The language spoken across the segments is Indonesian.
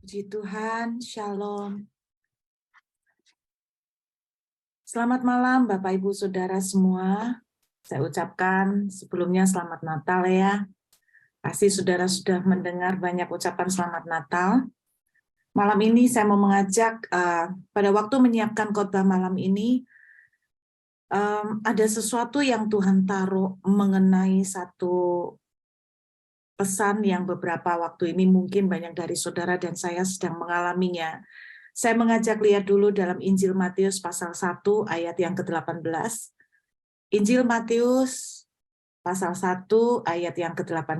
Puji Tuhan, Shalom. Selamat malam Bapak Ibu Saudara semua. Saya ucapkan sebelumnya selamat Natal ya. Pasti saudara sudah mendengar banyak ucapan selamat Natal. Malam ini saya mau mengajak, pada waktu menyiapkan khotbah malam ini, ada sesuatu yang Tuhan taruh mengenai satu pesan yang beberapa waktu ini mungkin banyak dari saudara dan saya sedang mengalaminya. Saya mengajak lihat dulu dalam Injil Matius pasal 1 ayat yang ke-18. Injil Matius pasal 1 ayat yang ke-18.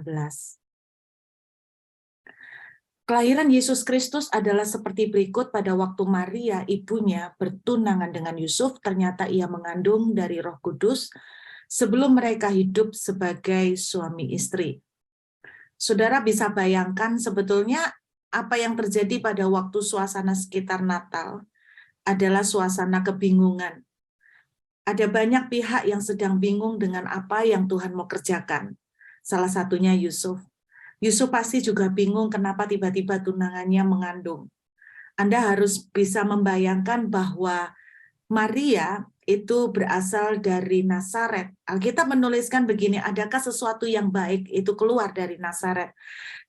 Kelahiran Yesus Kristus adalah seperti berikut. Pada waktu Maria, ibunya, bertunangan dengan Yusuf, ternyata ia mengandung dari Roh Kudus sebelum mereka hidup sebagai suami istri. Saudara bisa bayangkan sebetulnya apa yang terjadi pada waktu suasana sekitar Natal adalah suasana kebingungan. Ada banyak pihak yang sedang bingung dengan apa yang Tuhan mau kerjakan. Salah satunya Yusuf. Yusuf pasti juga bingung kenapa tiba-tiba tunangannya mengandung. Anda harus bisa membayangkan bahwa Maria itu berasal dari Nazaret. Alkitab menuliskan begini, adakah sesuatu yang baik itu keluar dari Nazaret?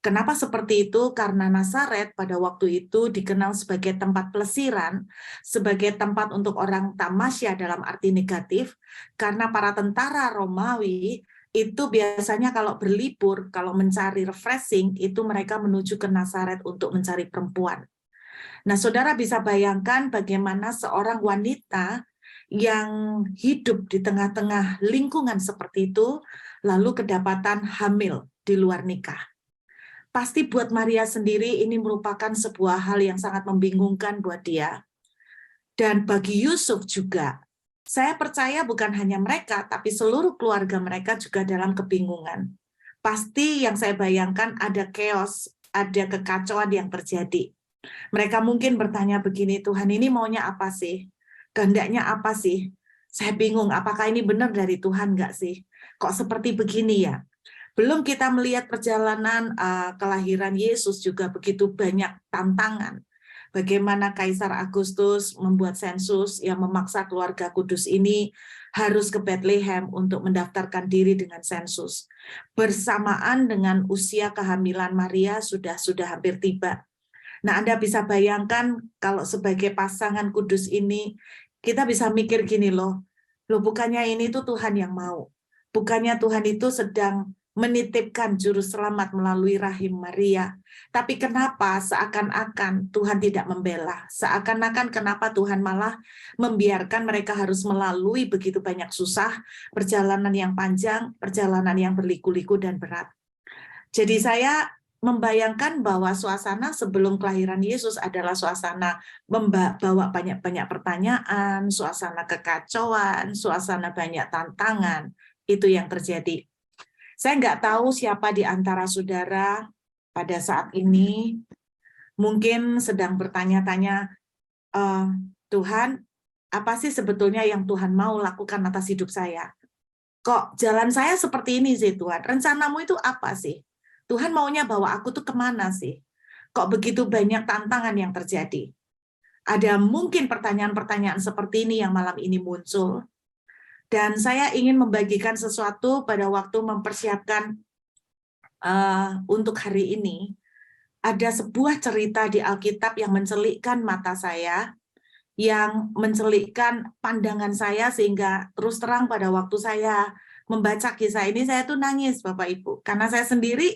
Kenapa seperti itu? Karena Nazaret pada waktu itu dikenal sebagai tempat pelesiran, sebagai tempat untuk orang tamasya dalam arti negatif, karena para tentara Romawi itu biasanya kalau berlibur, kalau mencari refreshing, itu mereka menuju ke Nazaret untuk mencari perempuan. Nah, saudara bisa bayangkan bagaimana seorang wanita yang hidup di tengah-tengah lingkungan seperti itu, lalu kedapatan hamil di luar nikah. Pasti buat Maria sendiri ini merupakan sebuah hal yang sangat membingungkan buat dia. Dan bagi Yusuf juga, saya percaya bukan hanya mereka, tapi seluruh keluarga mereka juga dalam kebingungan. Pasti yang saya bayangkan ada chaos, ada kekacauan yang terjadi. Mereka mungkin bertanya begini, Tuhan ini maunya apa sih? Kehendaknya apa sih? Saya bingung, apakah ini benar dari Tuhan nggak sih? Kok seperti begini ya? Belum kita melihat perjalanan kelahiran Yesus juga begitu banyak tantangan. Bagaimana Kaisar Agustus membuat sensus yang memaksa keluarga kudus ini harus ke Bethlehem untuk mendaftarkan diri dengan sensus. Bersamaan dengan usia kehamilan Maria sudah hampir tiba. Nah, Anda bisa bayangkan kalau sebagai pasangan kudus ini, kita bisa mikir gini loh bukannya ini tuh Tuhan yang mau. Bukannya Tuhan itu sedang menitipkan juru selamat melalui rahim Maria. Tapi kenapa seakan-akan Tuhan tidak membela? Seakan-akan kenapa Tuhan malah membiarkan mereka harus melalui begitu banyak susah, perjalanan yang panjang, perjalanan yang berliku-liku dan berat. Jadi saya membayangkan bahwa suasana sebelum kelahiran Yesus adalah suasana membawa banyak-banyak pertanyaan, suasana kekacauan, suasana banyak tantangan. Itu yang terjadi. Saya nggak tahu siapa di antara saudara pada saat ini mungkin sedang bertanya-tanya, Tuhan, apa sih sebetulnya yang Tuhan mau lakukan atas hidup saya? Kok jalan saya seperti ini sih Tuhan? Rencanamu itu apa sih? Tuhan maunya bawa aku tuh kemana sih? Kok begitu banyak tantangan yang terjadi? Ada mungkin pertanyaan-pertanyaan seperti ini yang malam ini muncul. Dan saya ingin membagikan sesuatu pada waktu mempersiapkan untuk hari ini. Ada sebuah cerita di Alkitab yang mencelikkan mata saya, yang mencelikkan pandangan saya, sehingga terus terang pada waktu saya membaca kisah ini, saya tuh nangis Bapak Ibu. Karena saya sendiri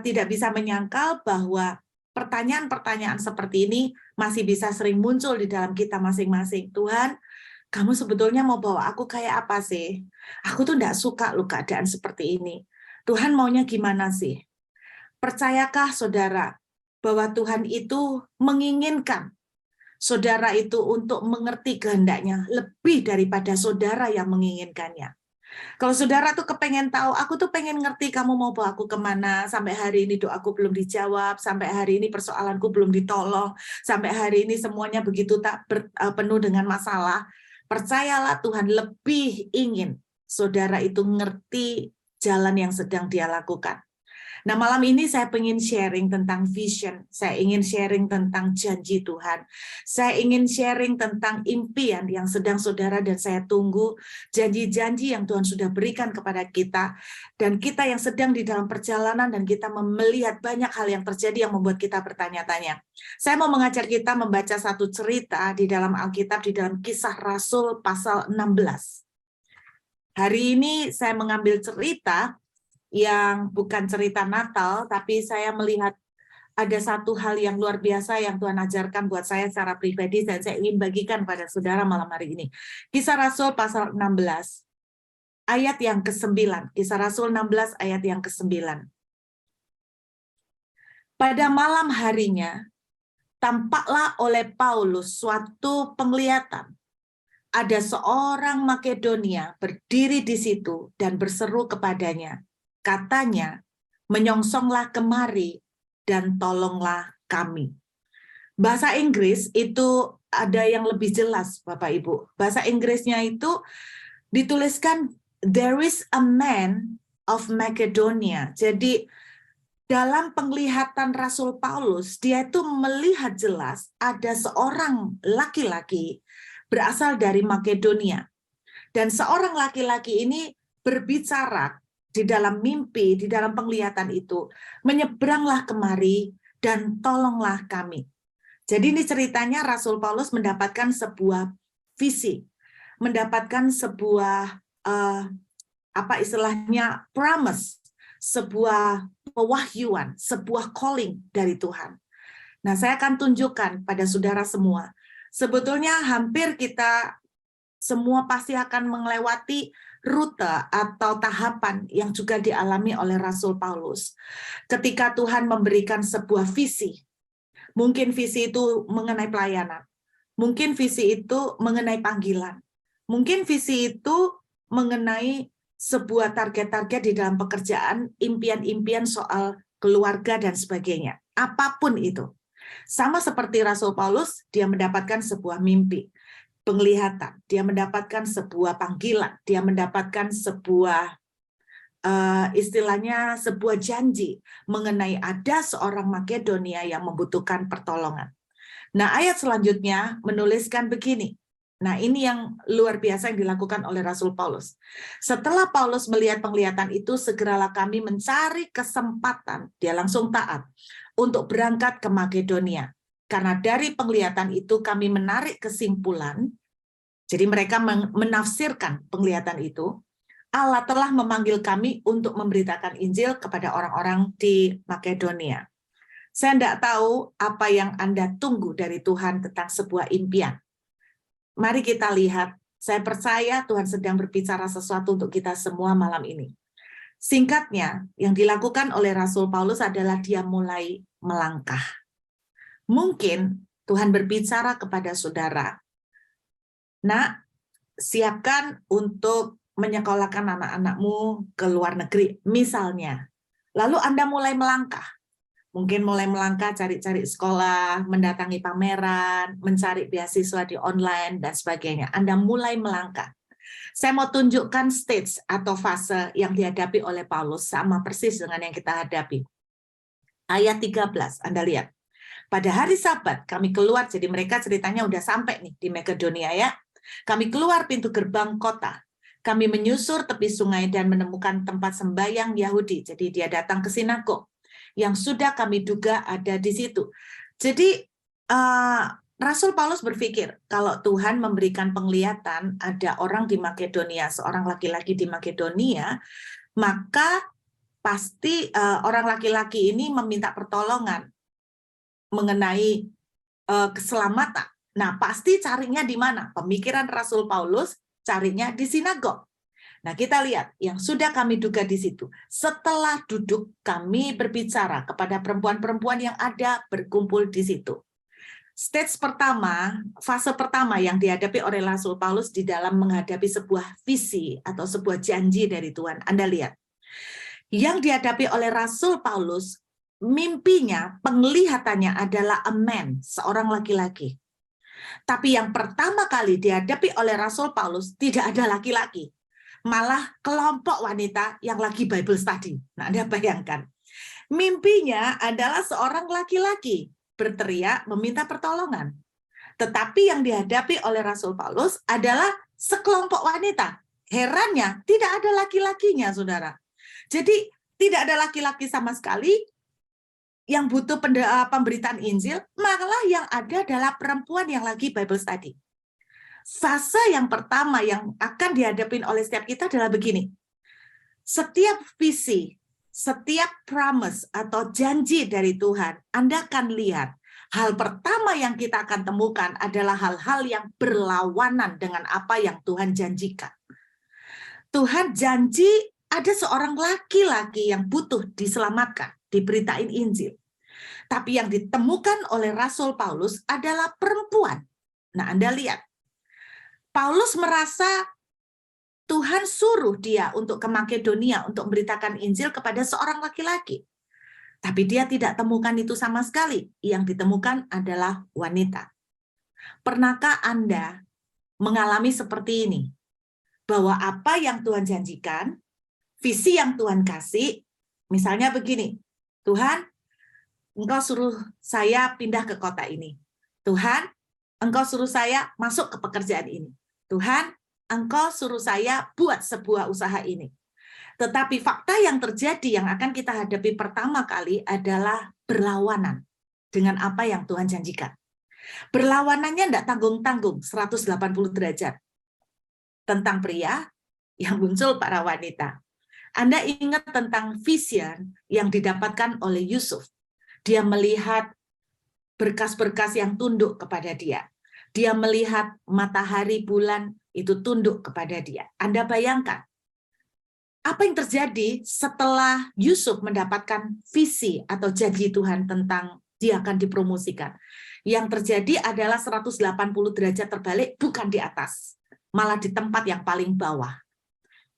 tidak bisa menyangkal bahwa pertanyaan-pertanyaan seperti ini masih bisa sering muncul di dalam kita masing-masing. Tuhan, kamu sebetulnya mau bawa aku kayak apa sih? Aku tuh nggak suka loh keadaan seperti ini. Tuhan maunya gimana sih? Percayakah saudara bahwa Tuhan itu menginginkan saudara itu untuk mengerti kehendaknya lebih daripada saudara yang menginginkannya? Kalau saudara tuh kepengen tahu, aku tuh pengen ngerti kamu mau bawa aku kemana, sampai hari ini doaku belum dijawab, sampai hari ini persoalanku belum ditolong, sampai hari ini semuanya begitu penuh dengan masalah. Percayalah Tuhan lebih ingin saudara itu ngerti jalan yang sedang dia lakukan. Nah, malam ini saya ingin sharing tentang vision, saya ingin sharing tentang janji Tuhan, saya ingin sharing tentang impian yang sedang saudara dan saya tunggu, janji-janji yang Tuhan sudah berikan kepada kita, dan kita yang sedang di dalam perjalanan dan kita melihat banyak hal yang terjadi yang membuat kita bertanya-tanya. Saya mau mengajak kita membaca satu cerita di dalam Alkitab, di dalam Kisah Rasul pasal 16. Hari ini saya mengambil cerita yang bukan cerita Natal, tapi saya melihat ada satu hal yang luar biasa yang Tuhan ajarkan buat saya secara pribadi dan saya ingin bagikan pada saudara malam hari ini. Kisah Rasul pasal 16, ayat yang ke-9. Kisah Rasul 16, ayat yang ke-9. Pada malam harinya, tampaklah oleh Paulus suatu penglihatan. Ada seorang Makedonia berdiri di situ dan berseru kepadanya. Katanya, menyongsonglah kemari dan tolonglah kami. Bahasa Inggris itu ada yang lebih jelas, Bapak Ibu. Bahasa Inggrisnya itu dituliskan, there is a man of Macedonia. Jadi dalam penglihatan Rasul Paulus, dia itu melihat jelas ada seorang laki-laki berasal dari Makedonia. Dan seorang laki-laki ini berbicara di dalam mimpi, di dalam penglihatan itu, menyeberanglah kemari dan tolonglah kami. Jadi ini ceritanya Rasul Paulus mendapatkan sebuah visi, mendapatkan sebuah apa istilahnya promise, sebuah pewahyuan, sebuah calling dari Tuhan. Nah, saya akan tunjukkan pada saudara semua. Sebetulnya hampir kita semua pasti akan melewati rute atau tahapan yang juga dialami oleh Rasul Paulus. Ketika Tuhan memberikan sebuah visi, mungkin visi itu mengenai pelayanan, mungkin visi itu mengenai panggilan, mungkin visi itu mengenai sebuah target-target di dalam pekerjaan, impian-impian soal keluarga dan sebagainya. Apapun itu. Sama seperti Rasul Paulus, dia mendapatkan sebuah mimpi, penglihatan, dia mendapatkan sebuah panggilan, dia mendapatkan sebuah istilahnya sebuah janji mengenai ada seorang Makedonia yang membutuhkan pertolongan. Nah, ayat selanjutnya menuliskan begini. Nah, ini yang luar biasa yang dilakukan oleh Rasul Paulus. Setelah Paulus melihat penglihatan itu, segeralah kami mencari kesempatan, dia langsung taat, untuk berangkat ke Makedonia. Karena dari penglihatan itu kami menarik kesimpulan, jadi mereka menafsirkan penglihatan itu, Allah telah memanggil kami untuk memberitakan Injil kepada orang-orang di Makedonia. Saya tidak tahu apa yang Anda tunggu dari Tuhan tentang sebuah impian. Mari kita lihat, saya percaya Tuhan sedang berbicara sesuatu untuk kita semua malam ini. Singkatnya, yang dilakukan oleh Rasul Paulus adalah dia mulai melangkah. Mungkin Tuhan berbicara kepada saudara, nak, siapkan untuk menyekolahkan anak-anakmu ke luar negeri, misalnya. Lalu Anda mulai melangkah. Mungkin mulai melangkah cari-cari sekolah, mendatangi pameran, mencari beasiswa di online, dan sebagainya. Anda mulai melangkah. Saya mau tunjukkan stage atau fase yang dihadapi oleh Paulus, sama persis dengan yang kita hadapi. Ayat 13, Anda lihat. Pada hari Sabat kami keluar, jadi mereka ceritanya udah sampai nih di Makedonia ya. Kami keluar pintu gerbang kota. Kami menyusur tepi sungai dan menemukan tempat sembahyang Yahudi. Jadi dia datang ke sinagog yang sudah kami duga ada di situ. Jadi Rasul Paulus berpikir kalau Tuhan memberikan penglihatan ada orang di Makedonia, seorang laki-laki di Makedonia, maka pasti orang laki-laki ini meminta pertolongan mengenai keselamatan. Nah, pasti carinya di mana? Pemikiran Rasul Paulus carinya di sinagog. Nah, kita lihat yang sudah kami duga di situ. Setelah duduk, kami berbicara kepada perempuan-perempuan yang ada berkumpul di situ. Stage pertama, fase pertama yang dihadapi oleh Rasul Paulus di dalam menghadapi sebuah visi atau sebuah janji dari Tuhan. Anda lihat. Yang dihadapi oleh Rasul Paulus, mimpinya, penglihatannya adalah a man, seorang laki-laki. Tapi yang pertama kali dihadapi oleh Rasul Paulus tidak ada laki-laki. Malah kelompok wanita yang lagi Bible study. Nah, Anda bayangkan. Mimpinya adalah seorang laki-laki berteriak meminta pertolongan. Tetapi yang dihadapi oleh Rasul Paulus adalah sekelompok wanita. Herannya, tidak ada laki-lakinya, saudara. Jadi, tidak ada laki-laki sama sekali yang butuh pemberitaan Injil, malah yang ada adalah perempuan yang lagi Bible study. Fase yang pertama yang akan dihadapin oleh setiap kita adalah begini. Setiap visi, setiap promise atau janji dari Tuhan, Anda akan lihat hal pertama yang kita akan temukan adalah hal-hal yang berlawanan dengan apa yang Tuhan janjikan. Tuhan janji ada seorang laki-laki yang butuh diselamatkan, diberitain Injil. Tapi yang ditemukan oleh Rasul Paulus adalah perempuan. Nah, Anda lihat. Paulus merasa Tuhan suruh dia untuk ke Makedonia untuk memberitakan Injil kepada seorang laki-laki. Tapi dia tidak temukan itu sama sekali. Yang ditemukan adalah wanita. Pernahkah Anda mengalami seperti ini? Bahwa apa yang Tuhan janjikan, visi yang Tuhan kasih, misalnya begini, Tuhan, Engkau suruh saya pindah ke kota ini. Tuhan, Engkau suruh saya masuk ke pekerjaan ini. Tuhan, Engkau suruh saya buat sebuah usaha ini. Tetapi fakta yang terjadi yang akan kita hadapi pertama kali adalah berlawanan dengan apa yang Tuhan janjikan. Berlawanannya tidak tanggung-tanggung, 180 derajat. Tentang pria yang muncul para wanita. Anda ingat tentang vision yang didapatkan oleh Yusuf. Dia melihat berkas-berkas yang tunduk kepada dia. Dia melihat matahari, bulan, itu tunduk kepada dia. Anda bayangkan, apa yang terjadi setelah Yusuf mendapatkan visi atau janji Tuhan tentang dia akan dipromosikan. Yang terjadi adalah 180 derajat terbalik, bukan di atas, malah di tempat yang paling bawah.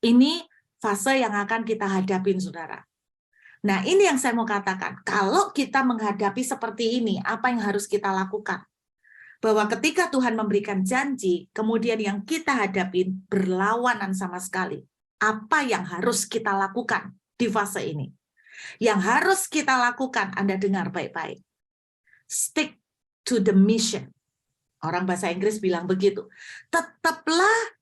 Ini fase yang akan kita hadapin, saudara. Nah, ini yang saya mau katakan. Kalau kita menghadapi seperti ini, apa yang harus kita lakukan? Bahwa ketika Tuhan memberikan janji, kemudian yang kita hadapin berlawanan sama sekali. Apa yang harus kita lakukan di fase ini? Yang harus kita lakukan, Anda dengar baik-baik. Stick to the mission. Orang bahasa Inggris bilang begitu. Tetaplah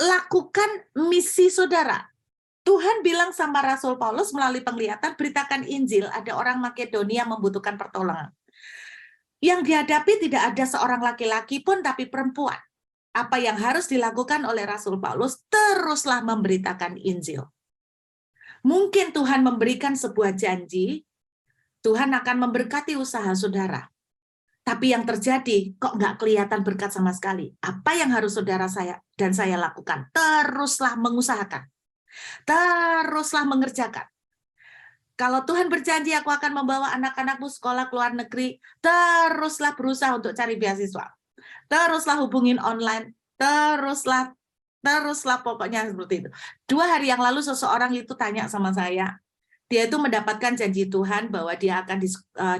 lakukan misi saudara. Tuhan bilang sama Rasul Paulus melalui penglihatan, beritakan Injil, ada orang Makedonia membutuhkan pertolongan. Yang dihadapi tidak ada seorang laki-laki pun, tapi perempuan. Apa yang harus dilakukan oleh Rasul Paulus? Teruslah memberitakan Injil. Mungkin Tuhan memberikan sebuah janji, Tuhan akan memberkati usaha saudara. Tapi yang terjadi, kok nggak kelihatan berkat sama sekali. Apa yang harus saudara saya dan saya lakukan? Teruslah mengusahakan. Teruslah mengerjakan. Kalau Tuhan berjanji aku akan membawa anak-anakmu sekolah ke luar negeri, teruslah berusaha untuk cari beasiswa. Teruslah hubungin online, teruslah pokoknya seperti itu. 2 hari yang lalu seseorang itu tanya sama saya, dia itu mendapatkan janji Tuhan bahwa dia akan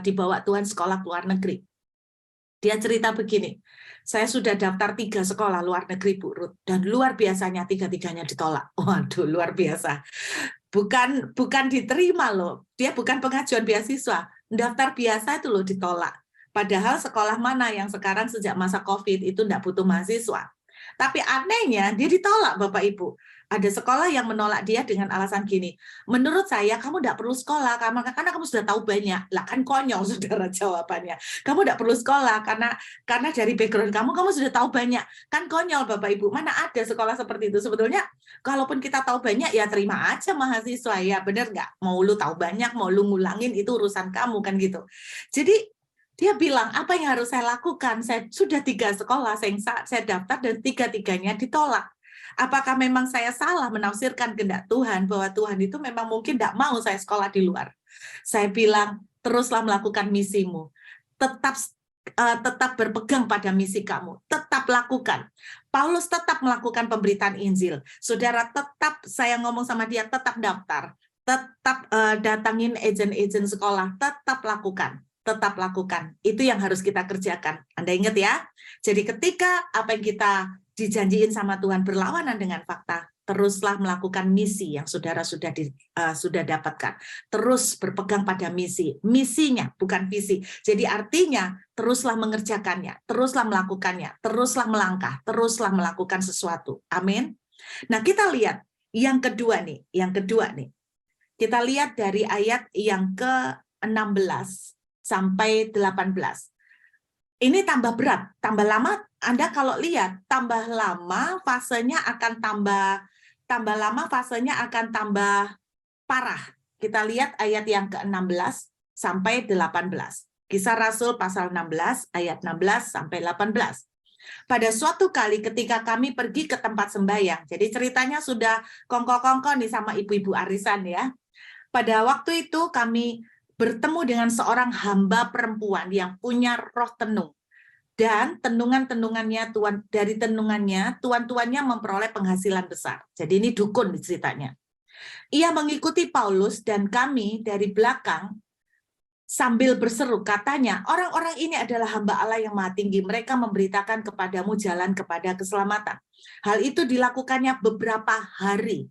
dibawa Tuhan sekolah ke luar negeri. Dia cerita begini, saya sudah daftar 3 sekolah luar negeri, Bu Ruth, dan luar biasanya 3-tiganya ditolak. Waduh, luar biasa. Bukan diterima loh, dia bukan pengajuan beasiswa, daftar biasa itu loh ditolak. Padahal sekolah mana yang sekarang sejak masa COVID itu tidak butuh mahasiswa. Tapi anehnya dia ditolak, Bapak Ibu. Ada sekolah yang menolak dia dengan alasan gini, menurut saya kamu tidak perlu sekolah karena kamu sudah tahu banyak. Lah kan konyol, saudara, jawabannya. Kamu tidak perlu sekolah karena dari background kamu sudah tahu banyak. Kan konyol, Bapak Ibu. Mana ada sekolah seperti itu? Sebetulnya kalaupun kita tahu banyak, ya terima aja mahasiswa, ya benar nggak? Mau lu tahu banyak, mau lu ngulangin, itu urusan kamu, kan gitu. Jadi dia bilang, apa yang harus saya lakukan? Saya sudah 3 sekolah, saya daftar dan 3-tiganya ditolak. Apakah memang saya salah menafsirkan kehendak Tuhan, bahwa Tuhan itu memang mungkin tidak mau saya sekolah di luar? Saya bilang, teruslah melakukan misimu. Tetap berpegang pada misi kamu. Tetap lakukan. Paulus tetap melakukan pemberitaan Injil. Saudara, tetap, saya ngomong sama dia, tetap daftar. Tetap datangin agen-agen sekolah. Tetap lakukan. Tetap lakukan. Itu yang harus kita kerjakan. Anda ingat ya? Jadi ketika apa yang kita dijanjiin sama Tuhan berlawanan dengan fakta, teruslah melakukan misi yang saudara sudah dapatkan. Terus berpegang pada misi. Misinya, bukan visi. Jadi artinya, teruslah mengerjakannya, teruslah melakukannya, teruslah melangkah, teruslah melakukan sesuatu. Amin. Nah, kita lihat yang kedua nih. Kita lihat dari ayat yang ke-16 sampai 18. Ini tambah berat, tambah lama. Anda kalau lihat, tambah lama fasenya akan tambah parah. Kita lihat ayat yang ke-16 sampai 18. Kisah Rasul pasal 16, ayat 16 sampai 18. Pada suatu kali ketika kami pergi ke tempat sembahyang, jadi ceritanya sudah kongko-kongko nih sama ibu-ibu arisan ya. Pada waktu itu kami bertemu dengan seorang hamba perempuan yang punya roh tenung. Dan tenungannya tuan-tuannya memperoleh penghasilan besar. Jadi ini dukun ceritanya. Ia mengikuti Paulus dan kami dari belakang sambil berseru, katanya, orang-orang ini adalah hamba Allah yang Maha Tinggi. Mereka memberitakan kepadamu jalan kepada keselamatan. Hal itu dilakukannya beberapa hari.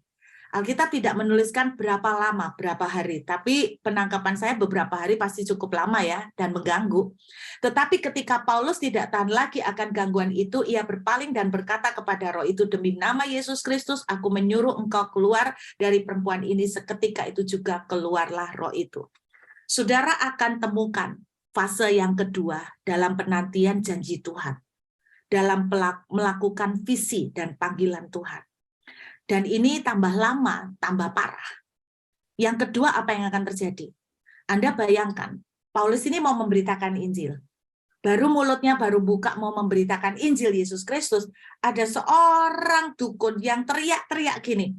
Alkitab tidak menuliskan berapa lama, berapa hari, tapi penangkapan saya beberapa hari pasti cukup lama ya, dan mengganggu. Tetapi ketika Paulus tidak tahan lagi akan gangguan itu, ia berpaling dan berkata kepada roh itu, demi nama Yesus Kristus, aku menyuruh engkau keluar dari perempuan ini. Seketika itu juga keluarlah roh itu. Saudara akan temukan fase yang kedua dalam penantian janji Tuhan, dalam melakukan visi dan panggilan Tuhan. Dan ini tambah lama, tambah parah. Yang kedua, apa yang akan terjadi? Anda bayangkan, Paulus ini mau memberitakan Injil. Mulutnya baru buka mau memberitakan Injil Yesus Kristus. Ada seorang dukun yang teriak-teriak gini.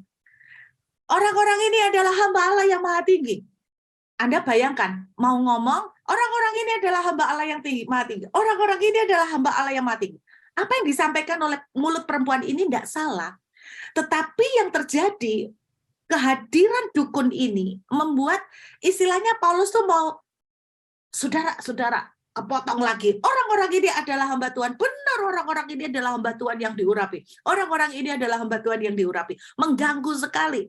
Orang-orang ini adalah hamba Allah yang Maha Tinggi. Anda bayangkan, mau ngomong, orang-orang ini adalah hamba Allah yang Maha Tinggi. Orang-orang ini adalah hamba Allah yang Maha Tinggi. Apa yang disampaikan oleh mulut perempuan ini tidak salah. Tetapi yang terjadi, kehadiran dukun ini membuat istilahnya Paulus tuh mau, saudara-saudara, kepotong lagi. Orang-orang ini adalah hamba Tuhan. Benar, orang-orang ini adalah hamba Tuhan yang diurapi. Orang-orang ini adalah hamba Tuhan yang diurapi. Mengganggu sekali.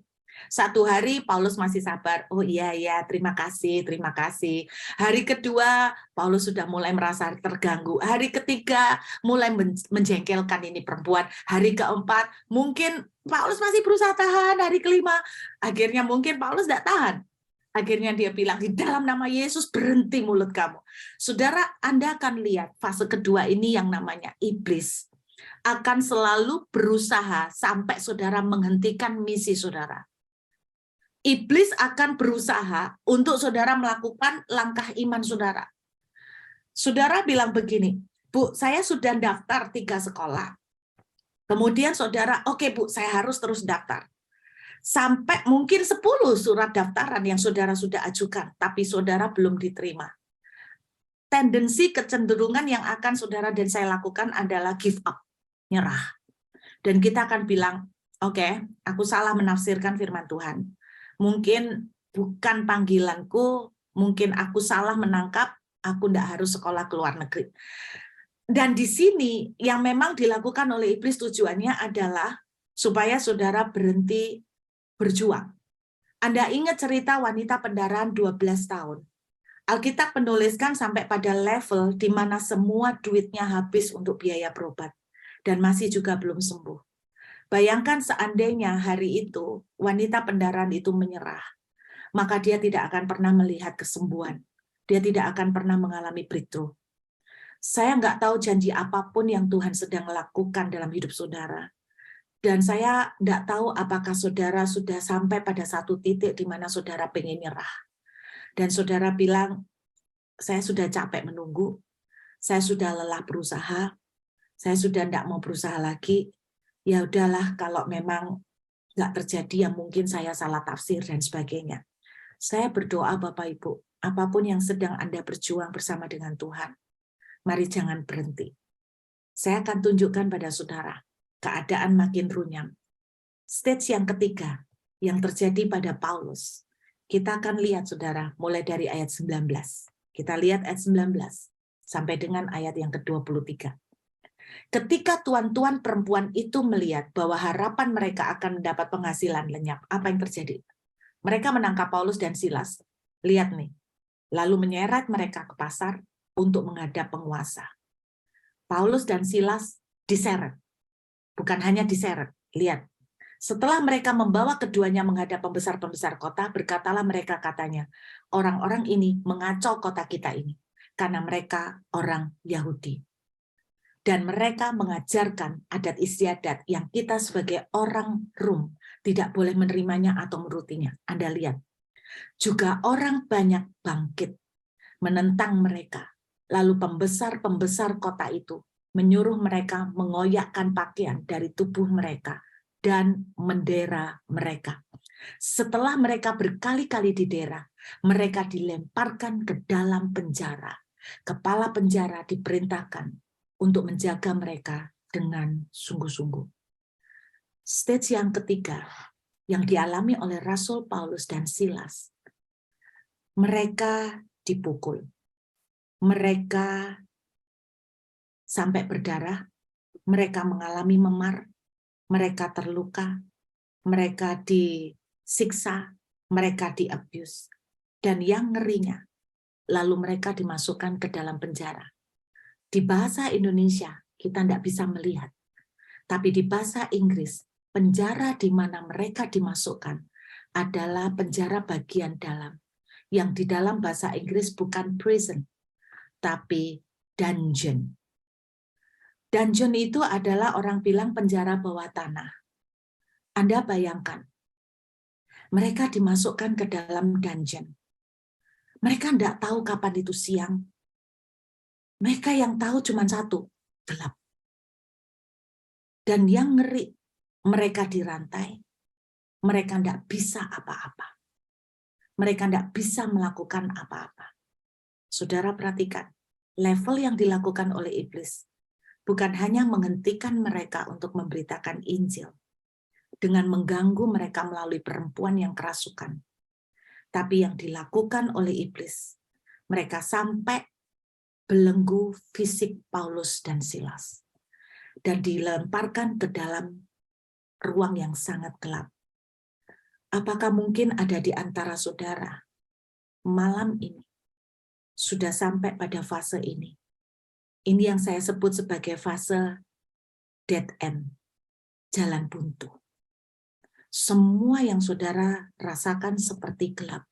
Satu hari Paulus masih sabar. Oh iya, terima kasih, terima kasih. Hari kedua Paulus sudah mulai merasa terganggu. Hari ketiga mulai menjengkelkan ini perempuan. Hari keempat mungkin Paulus masih berusaha tahan. Hari kelima akhirnya mungkin Paulus tidak tahan. Akhirnya dia bilang, di dalam nama Yesus berhenti mulut kamu. Saudara, Anda akan lihat fase kedua ini yang namanya iblis akan selalu berusaha sampai saudara menghentikan misi saudara. Iblis akan berusaha untuk saudara melakukan langkah iman saudara. Saudara bilang begini, Bu, saya sudah daftar 3 sekolah. Kemudian saudara, oke Bu, saya harus terus daftar. Sampai mungkin 10 surat daftaran yang saudara sudah ajukan, tapi saudara belum diterima. Tendensi kecenderungan yang akan saudara dan saya lakukan adalah give up, nyerah. Dan kita akan bilang, oke, aku salah menafsirkan firman Tuhan. Mungkin bukan panggilanku, mungkin aku salah menangkap, aku tidak harus sekolah ke luar negeri. Dan di sini yang memang dilakukan oleh iblis tujuannya adalah supaya saudara berhenti berjuang. Anda ingat cerita wanita pendarahan 12 tahun. Alkitab menuliskan sampai pada level di mana semua duitnya habis untuk biaya berobat. Dan masih juga belum sembuh. Bayangkan seandainya hari itu wanita pendarahan itu menyerah, maka dia tidak akan pernah melihat kesembuhan. Dia tidak akan pernah mengalami breakthrough. Saya nggak tahu janji apapun yang Tuhan sedang lakukan dalam hidup saudara. Dan saya nggak tahu apakah saudara sudah sampai pada satu titik di mana saudara pengen nyerah. Dan saudara bilang, saya sudah capek menunggu, saya sudah lelah berusaha, saya sudah nggak mau berusaha lagi. Ya udahlah, kalau memang nggak terjadi, ya mungkin saya salah tafsir dan sebagainya. Saya berdoa Bapak Ibu, apapun yang sedang Anda berjuang bersama dengan Tuhan, mari jangan berhenti. Saya akan tunjukkan pada saudara, keadaan makin runyam. Stage yang ketiga, yang terjadi pada Paulus. Kita akan lihat saudara, mulai dari ayat 19. Kita lihat ayat 19, sampai dengan ayat yang ke-23. Ketika tuan-tuan perempuan itu melihat bahwa harapan mereka akan mendapat penghasilan lenyap, apa yang terjadi? Mereka menangkap Paulus dan Silas. Lihat nih, lalu menyeret mereka ke pasar untuk menghadap penguasa. Paulus dan Silas diseret. Bukan hanya diseret. Lihat, setelah mereka membawa keduanya menghadap pembesar-pembesar kota, berkatalah mereka katanya, orang-orang ini mengacau kota kita ini, karena mereka orang Yahudi. Dan mereka mengajarkan adat istiadat yang kita sebagai orang Rom tidak boleh menerimanya atau menurutinya. Anda lihat, juga orang banyak bangkit menentang mereka. Lalu pembesar-pembesar kota itu menyuruh mereka mengoyakkan pakaian dari tubuh mereka dan mendera mereka. Setelah mereka berkali-kali didera, mereka dilemparkan ke dalam penjara. Kepala penjara diperintahkan untuk menjaga mereka dengan sungguh-sungguh. Stage yang ketiga yang dialami oleh Rasul Paulus dan Silas, mereka dipukul. Mereka sampai berdarah, mereka mengalami memar, mereka terluka, mereka disiksa, mereka di-abuse. Dan yang ngerinya, lalu mereka dimasukkan ke dalam penjara. Di bahasa Indonesia, kita tidak bisa melihat. Tapi di bahasa Inggris, penjara di mana mereka dimasukkan adalah penjara bagian dalam. Yang di dalam bahasa Inggris bukan prison, tapi dungeon. Dungeon itu adalah orang bilang penjara bawah tanah. Anda bayangkan, mereka dimasukkan ke dalam dungeon. Mereka tidak tahu kapan itu siang. Mereka yang tahu cuma satu, gelap. Dan yang ngeri, mereka dirantai. Mereka tidak bisa apa-apa. Mereka tidak bisa melakukan apa-apa. Saudara perhatikan, level yang dilakukan oleh iblis bukan hanya menghentikan mereka untuk memberitakan Injil, dengan mengganggu mereka melalui perempuan yang kerasukan. Tapi yang dilakukan oleh iblis, mereka sampai belenggu fisik Paulus dan Silas. Dan dilemparkan ke dalam ruang yang sangat gelap. Apakah mungkin ada di antara saudara malam ini sudah sampai pada fase ini? Ini yang saya sebut sebagai fase dead end, jalan buntu. Semua yang saudara rasakan seperti gelap.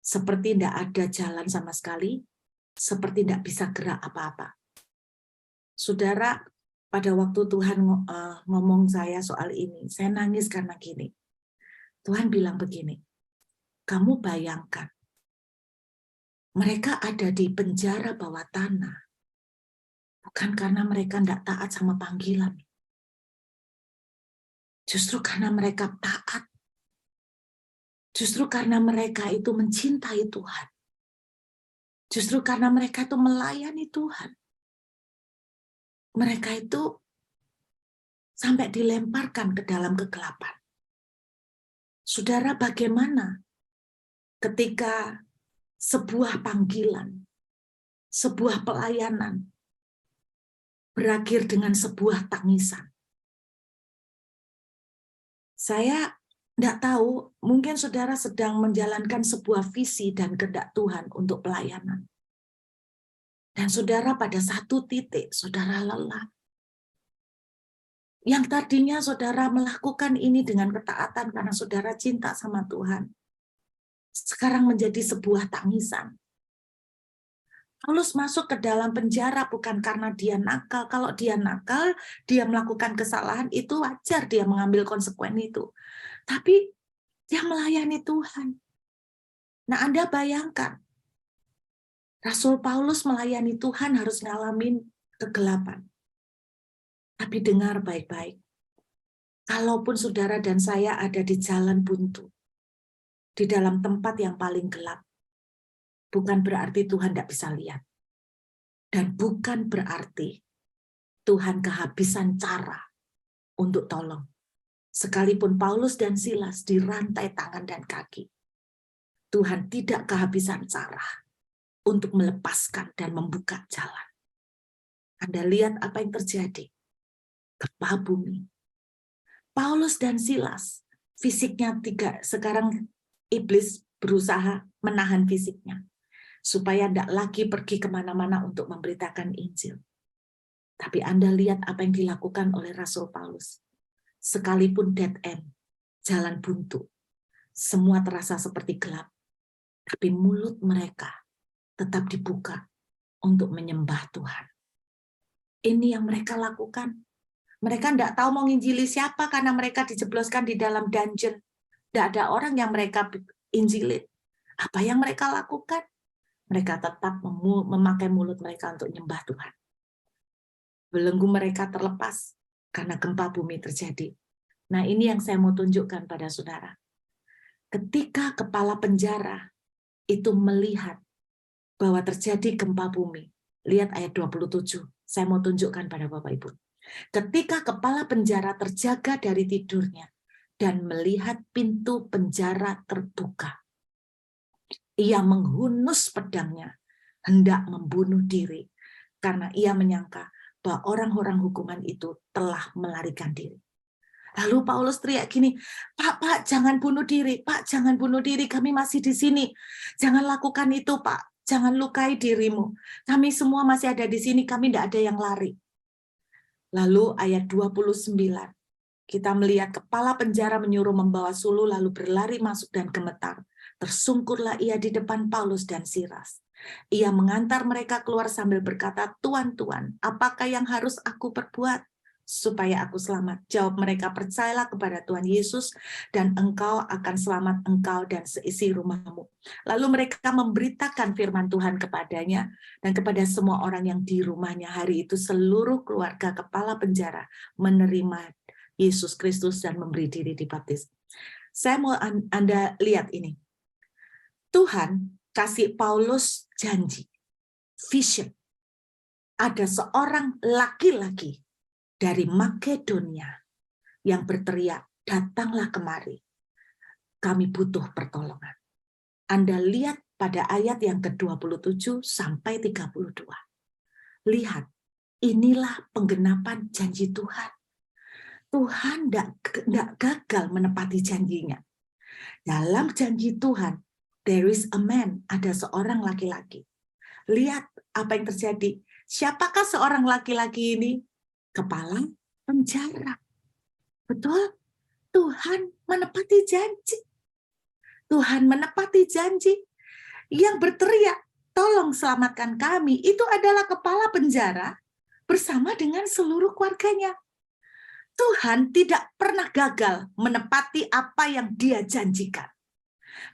Seperti tidak ada jalan sama sekali, seperti tidak bisa gerak apa-apa. Saudara, pada waktu Tuhan ngomong saya soal ini, saya nangis karena gini. Tuhan bilang begini, kamu bayangkan, mereka ada di penjara bawah tanah, bukan karena mereka tidak taat sama panggilan. Justru karena mereka taat. Justru karena mereka itu mencintai Tuhan. Justru karena mereka itu melayani Tuhan. Mereka itu sampai dilemparkan ke dalam kegelapan. Saudara, bagaimana ketika sebuah panggilan, sebuah pelayanan berakhir dengan sebuah tangisan? Saya tidak tahu, mungkin saudara sedang menjalankan sebuah visi dan kehendak Tuhan untuk pelayanan. Dan saudara pada satu titik, saudara lelah. Yang tadinya saudara melakukan ini dengan ketaatan karena saudara cinta sama Tuhan, sekarang menjadi sebuah tangisan. Paulus masuk ke dalam penjara bukan karena dia nakal. Kalau dia nakal, dia melakukan kesalahan, itu wajar dia mengambil konsekuensi itu. Tapi dia melayani Tuhan. Nah, Anda bayangkan, Rasul Paulus melayani Tuhan harus ngalamin kegelapan. Tapi dengar baik-baik, kalaupun saudara dan saya ada di jalan buntu, di dalam tempat yang paling gelap, bukan berarti Tuhan tidak bisa lihat. Dan bukan berarti Tuhan kehabisan cara untuk tolong. Sekalipun Paulus dan Silas dirantai tangan dan kaki, Tuhan tidak kehabisan cara untuk melepaskan dan membuka jalan. Anda lihat apa yang terjadi. Gempa bumi. Paulus dan Silas, fisiknya sekarang iblis berusaha menahan fisiknya. Supaya tidak lagi pergi kemana-mana untuk memberitakan Injil. Tapi Anda lihat apa yang dilakukan oleh Rasul Paulus. Sekalipun dead end, jalan buntu, semua terasa seperti gelap. Tapi mulut mereka tetap dibuka untuk menyembah Tuhan. Ini yang mereka lakukan. Mereka tidak tahu mau nginjili siapa karena mereka dijebloskan di dalam dungeon. Tidak ada orang yang mereka injili. Apa yang mereka lakukan? Mereka tetap memakai mulut mereka untuk menyembah Tuhan. Belenggu mereka terlepas karena gempa bumi terjadi. Nah, ini yang saya mau tunjukkan pada saudara. Ketika kepala penjara itu melihat bahwa terjadi gempa bumi, lihat ayat 27, saya mau tunjukkan pada Bapak Ibu. Ketika kepala penjara terjaga dari tidurnya dan melihat pintu penjara terbuka, ia menghunus pedangnya, hendak membunuh diri, karena ia menyangka bahwa orang-orang hukuman itu telah melarikan diri. Lalu Paulus teriak gini, Pak, jangan bunuh diri, Pak, jangan bunuh diri, kami masih di sini. Jangan lakukan itu, Pak, jangan lukai dirimu. Kami semua masih ada di sini, kami tidak ada yang lari. Lalu ayat 29, kita melihat kepala penjara menyuruh membawa suluh lalu berlari masuk dan gemetar. Tersungkurlah ia di depan Paulus dan Silas. Ia mengantar mereka keluar sambil berkata, Tuan, apakah yang harus aku perbuat supaya aku selamat? Jawab mereka, percayalah kepada Tuhan Yesus dan engkau akan selamat, engkau dan seisi rumahmu. Lalu mereka memberitakan firman Tuhan kepadanya dan kepada semua orang yang di rumahnya. Hari itu seluruh keluarga kepala penjara menerima Yesus Kristus dan memberi diri dibaptis. Saya mau Anda lihat ini. Tuhan kasih Paulus janji, vision. Ada seorang laki-laki dari Makedonia yang berteriak, datanglah kemari. Kami butuh pertolongan. Anda lihat pada ayat yang ke-27 sampai 32. Lihat, inilah penggenapan janji Tuhan. Tuhan tidak gagal menepati janjinya. Dalam janji Tuhan, there is a man, ada seorang laki-laki. Lihat apa yang terjadi. Siapakah seorang laki-laki ini? Kepala penjara. Betul? Tuhan menepati janji. Tuhan menepati janji. Yang berteriak, tolong selamatkan kami, itu adalah kepala penjara bersama dengan seluruh keluarganya. Tuhan tidak pernah gagal menepati apa yang Dia janjikan.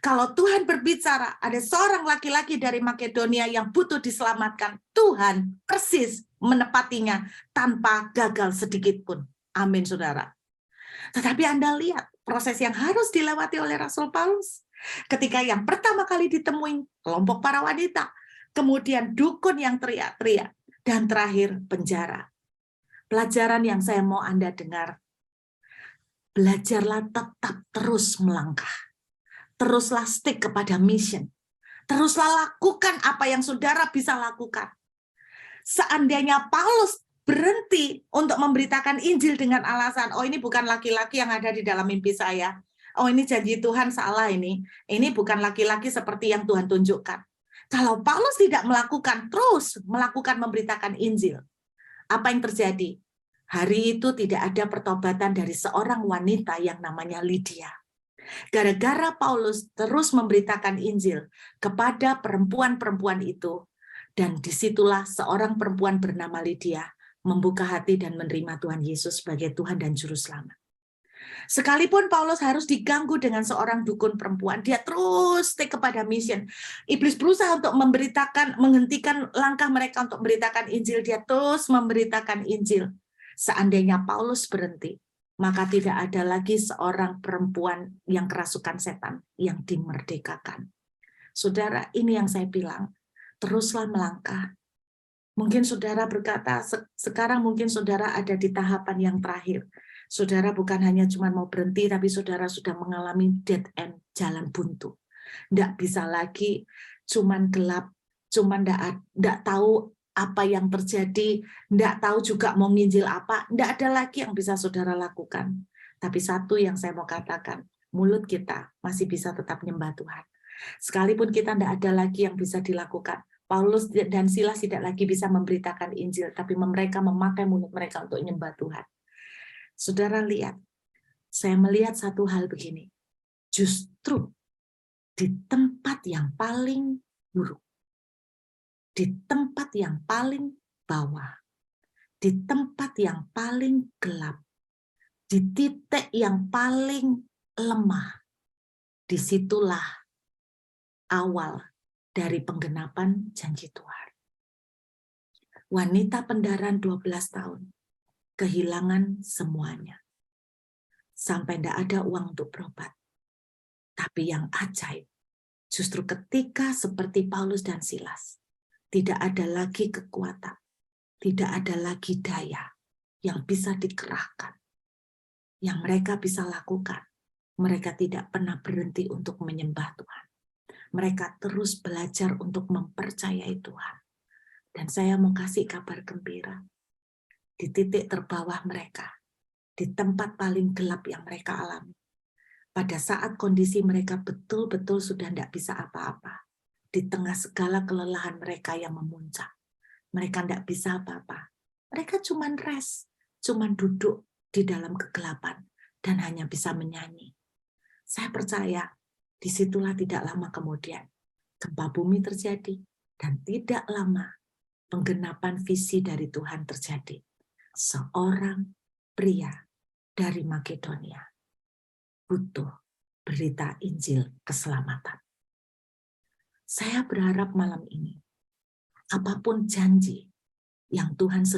Kalau Tuhan berbicara, ada seorang laki-laki dari Makedonia yang butuh diselamatkan, Tuhan persis menepatinya tanpa gagal sedikit pun. Amin, saudara. Tetapi Anda lihat proses yang harus dilewati oleh Rasul Paulus. Ketika yang pertama kali ditemui kelompok para wanita, kemudian dukun yang teriak-teriak, dan terakhir penjara. Pelajaran yang saya mau Anda dengar, belajarlah tetap terus melangkah. Teruslah stick kepada mission. Teruslah lakukan apa yang saudara bisa lakukan. Seandainya Paulus berhenti untuk memberitakan Injil dengan alasan, oh ini bukan laki-laki yang ada di dalam mimpi saya. Oh ini janji Tuhan salah ini. Ini bukan laki-laki seperti yang Tuhan tunjukkan. Kalau Paulus tidak melakukan, terus melakukan memberitakan Injil, apa yang terjadi? Hari itu tidak ada pertobatan dari seorang wanita yang namanya Lydia. Gara-gara Paulus terus memberitakan Injil kepada perempuan-perempuan itu, dan disitulah seorang perempuan bernama Lydia membuka hati dan menerima Tuhan Yesus sebagai Tuhan dan Juru Selamat. Sekalipun Paulus harus diganggu dengan seorang dukun perempuan, dia terus stay kepada mission. Iblis berusaha untuk menghentikan langkah mereka untuk memberitakan Injil, dia terus memberitakan Injil. Seandainya Paulus berhenti, maka tidak ada lagi seorang perempuan yang kerasukan setan yang dimerdekakan. Saudara, ini yang saya bilang, teruslah melangkah. Mungkin saudara berkata, sekarang mungkin saudara ada di tahapan yang terakhir. Saudara bukan hanya cuma mau berhenti, tapi saudara sudah mengalami dead end, jalan buntu. Tidak bisa lagi cuman gelap, cuman tidak tahu apa yang terjadi, enggak tahu juga mau nginjil apa, enggak ada lagi yang bisa saudara lakukan. Tapi satu yang saya mau katakan, mulut kita masih bisa tetap nyembah Tuhan. Sekalipun kita enggak ada lagi yang bisa dilakukan, Paulus dan Silas tidak lagi bisa memberitakan Injil, tapi mereka memakai mulut mereka untuk nyembah Tuhan. Saudara lihat, saya melihat satu hal begini, justru di tempat yang paling buruk, di tempat yang paling bawah, di tempat yang paling gelap, di titik yang paling lemah, disitulah awal dari penggenapan janji Tuhan. Wanita pendaran 12 tahun, kehilangan semuanya. Sampai tidak ada uang untuk berobat. Tapi yang ajaib, justru ketika seperti Paulus dan Silas, tidak ada lagi kekuatan, tidak ada lagi daya yang bisa dikerahkan, yang mereka bisa lakukan. Mereka tidak pernah berhenti untuk menyembah Tuhan. Mereka terus belajar untuk mempercayai Tuhan. Dan saya mau kasih kabar gembira. Di titik terbawah mereka, di tempat paling gelap yang mereka alami, pada saat kondisi mereka betul-betul sudah tidak bisa apa-apa, di tengah segala kelelahan mereka yang memuncak, mereka tidak bisa apa-apa. Mereka cuma rest, cuma duduk di dalam kegelapan dan hanya bisa menyanyi. Saya percaya disitulah tidak lama kemudian gempa bumi terjadi dan tidak lama penggenapan visi dari Tuhan terjadi. Seorang pria dari Makedonia butuh berita Injil keselamatan. Saya berharap malam ini apapun janji yang Tuhan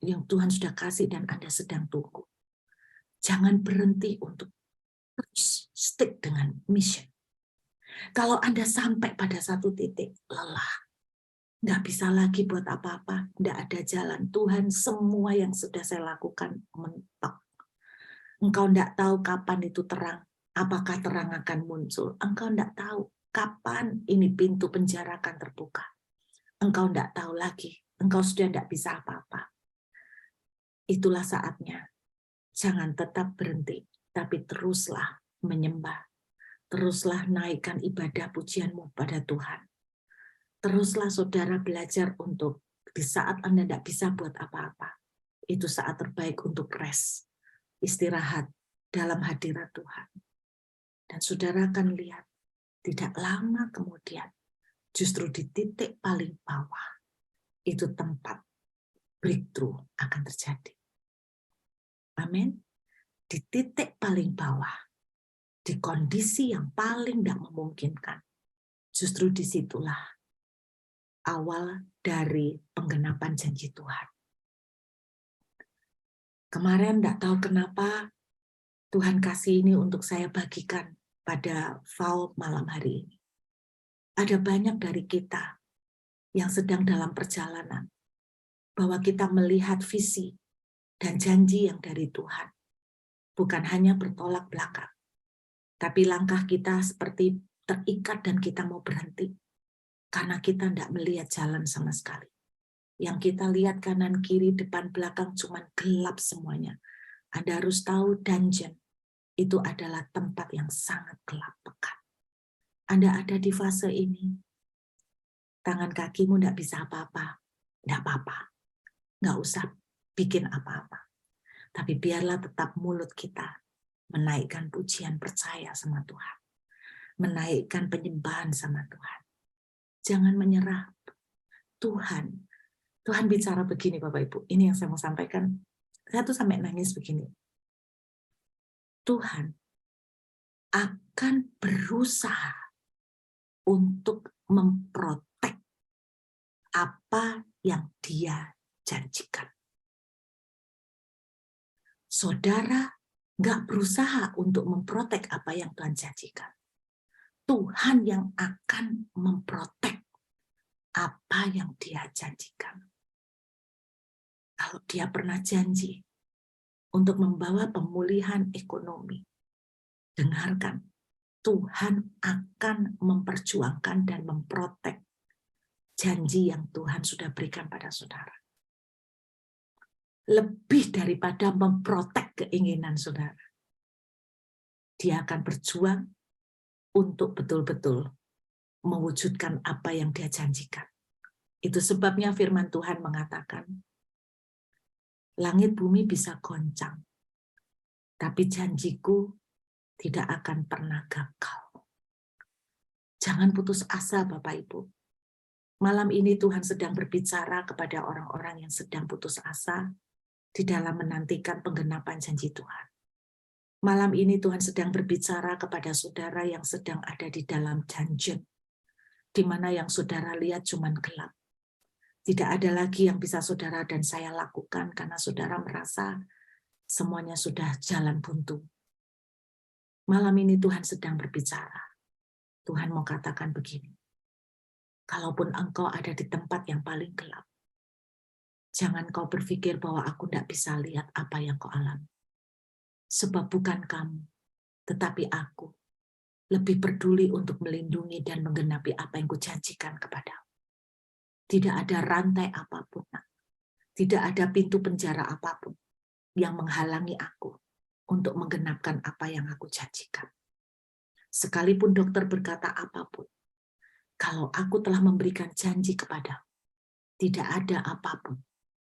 yang Tuhan sudah kasih dan Anda sedang tunggu, jangan berhenti untuk terus stick dengan mission. Kalau Anda sampai pada satu titik lelah, nggak bisa lagi buat apa-apa, nggak ada jalan. Tuhan, semua yang sudah saya lakukan mentok. Engkau nggak tahu kapan itu terang, apakah terang akan muncul. Engkau nggak tahu kapan ini pintu penjara akan terbuka. Engkau nggak tahu lagi, engkau sudah nggak bisa apa-apa. Itulah saatnya. Jangan tetap berhenti, tapi teruslah menyembah. Teruslah naikkan ibadah pujianmu pada Tuhan. Teruslah saudara belajar untuk di saat Anda tidak bisa buat apa-apa. Itu saat terbaik untuk rest, istirahat dalam hadirat Tuhan. Dan saudara akan lihat, tidak lama kemudian, justru di titik paling bawah, itu tempat breakthrough akan terjadi. Amin. Di titik paling bawah, di kondisi yang paling tidak memungkinkan, justru disitulah awal dari penggenapan janji Tuhan. Kemarin tidak tahu kenapa Tuhan kasih ini untuk saya bagikan pada Val malam hari ini. Ada banyak dari kita yang sedang dalam perjalanan, bahwa kita melihat visi dan janji yang dari Tuhan. Bukan hanya bertolak belakang, tapi langkah kita seperti terikat dan kita mau berhenti. Karena kita tidak melihat jalan sama sekali. Yang kita lihat kanan, kiri, depan, belakang cuma gelap semuanya. Anda harus tahu dungeon itu adalah tempat yang sangat gelap pekat. Anda ada di fase ini, tangan kakimu tidak bisa apa-apa, tidak apa-apa. Nggak usah bikin apa-apa. Tapi biarlah tetap mulut kita menaikkan pujian percaya sama Tuhan. Menaikkan penyembahan sama Tuhan. Jangan menyerah. Tuhan bicara begini Bapak Ibu. Ini yang saya mau sampaikan. Saya tuh sampai nangis begini. Tuhan akan berusaha untuk memprotek apa yang Dia janjikan. Saudara nggak berusaha untuk memprotek apa yang Tuhan janjikan. Tuhan yang akan memprotek apa yang Dia janjikan. Kalau Dia pernah janji untuk membawa pemulihan ekonomi, dengarkan, Tuhan akan memperjuangkan dan memprotek janji yang Tuhan sudah berikan pada saudara. Lebih daripada memprotek keinginan saudara. Dia akan berjuang untuk betul-betul mewujudkan apa yang dia janjikan. Itu sebabnya firman Tuhan mengatakan, langit bumi bisa goncang, tapi janjiku tidak akan pernah gagal. Jangan putus asa, Bapak Ibu. Malam ini Tuhan sedang berbicara kepada orang-orang yang sedang putus asa di dalam menantikan penggenapan janji Tuhan. Malam ini Tuhan sedang berbicara kepada saudara yang sedang ada di dalam dungeon, di mana yang saudara lihat cuman gelap. Tidak ada lagi yang bisa saudara dan saya lakukan karena saudara merasa semuanya sudah jalan buntu. Malam ini Tuhan sedang berbicara. Tuhan mau katakan begini, kalaupun engkau ada di tempat yang paling gelap, jangan kau berpikir bahwa aku tidak bisa lihat apa yang kau alami. Sebab bukan kamu, tetapi aku lebih peduli untuk melindungi dan menggenapi apa yang kujanjikan kepadamu. Tidak ada rantai apapun, tidak ada pintu penjara apapun yang menghalangi aku untuk menggenapkan apa yang aku janjikan. Sekalipun dokter berkata apapun, kalau aku telah memberikan janji kepadamu, tidak ada apapun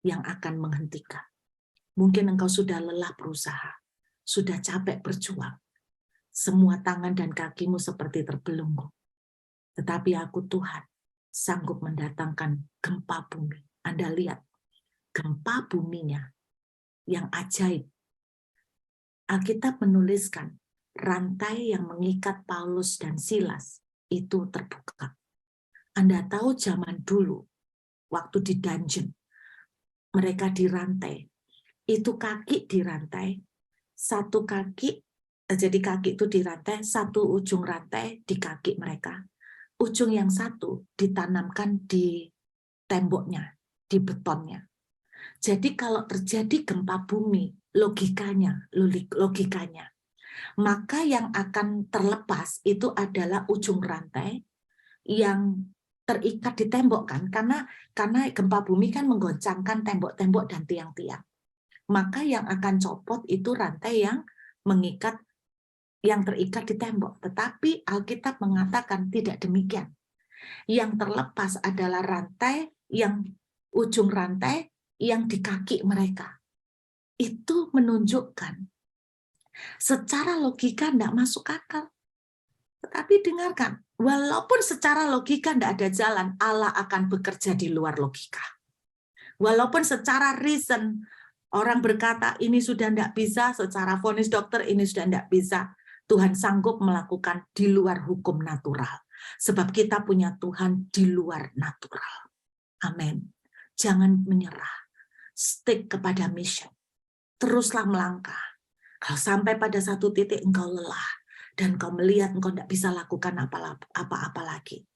yang akan menghentikan. Mungkin engkau sudah lelah berusaha, sudah capek berjuang, semua tangan dan kakimu seperti terbelenggu. Tetapi aku Tuhan, sanggup mendatangkan gempa bumi. Anda lihat, gempa buminya yang ajaib. Alkitab menuliskan, rantai yang mengikat Paulus dan Silas itu terbuka. Anda tahu zaman dulu, waktu di dungeon, mereka dirantai. Itu kaki dirantai, satu kaki, jadi kaki itu dirantai, satu ujung rantai di kaki mereka. Ujung yang satu ditanamkan di temboknya, di betonnya. Jadi kalau terjadi gempa bumi, logikanya, maka yang akan terlepas itu adalah ujung rantai yang terikat di tembok kan, karena gempa bumi kan menggoncangkan tembok-tembok dan tiang-tiang. Maka yang akan copot itu rantai yang mengikat, yang terikat di tembok. Tetapi Alkitab mengatakan tidak demikian. Yang terlepas adalah rantai yang ujung rantai yang di kaki mereka. Itu menunjukkan secara logika tidak masuk akal. Tetapi dengarkan, walaupun secara logika tidak ada jalan, Allah akan bekerja di luar logika. Walaupun secara reason orang berkata ini sudah tidak bisa, secara vonis dokter ini sudah tidak bisa, Tuhan sanggup melakukan di luar hukum natural. Sebab kita punya Tuhan di luar natural. Amin. Jangan menyerah. Stick kepada mission. Teruslah melangkah. Kalau sampai pada satu titik engkau lelah dan kau melihat engkau tidak bisa lakukan apa-apa lagi,